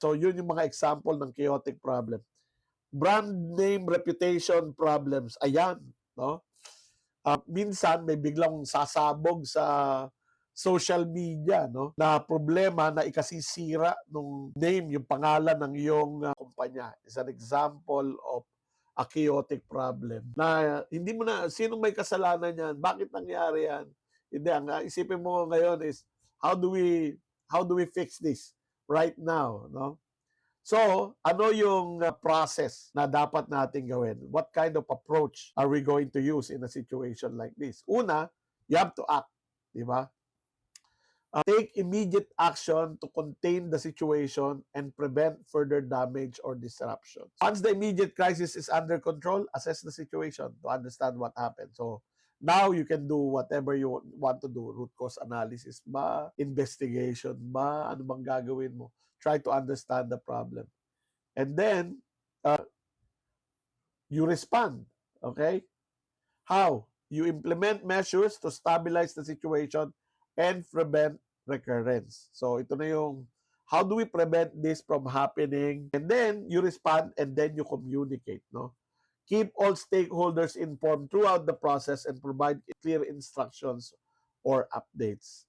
So yun yung mga example ng chaotic problem. Brand name reputation problems. Ayan, no? Minsan may biglang sasabog sa social media, no, na problema na ikasisira ng name, yung pangalan ng iyong kumpanya. Is an example of a chaotic problem na hindi mo na, sino may kasalanan yan? Bakit nangyari yan? Hindi, ang isipin mo ngayon is how do we fix this right now, no? So, ano yung process na dapat nating gawin? What kind of approach are we going to use in a situation like this? Una, you have to act, di ba? Take immediate action to contain the situation and prevent further damage or disruption. Once the immediate crisis is under control, assess the situation to understand what happened. So, now you can do whatever you want to do. Root cause analysis ba? Investigation ba? Ano bang gagawin mo? Try to understand the problem. And then, you respond. Okay? How? You implement measures to stabilize the situation and prevent recurrence. So, ito na yung how do we prevent this from happening? And then, you respond and then you communicate. No? Keep all stakeholders informed throughout the process and provide clear instructions or updates.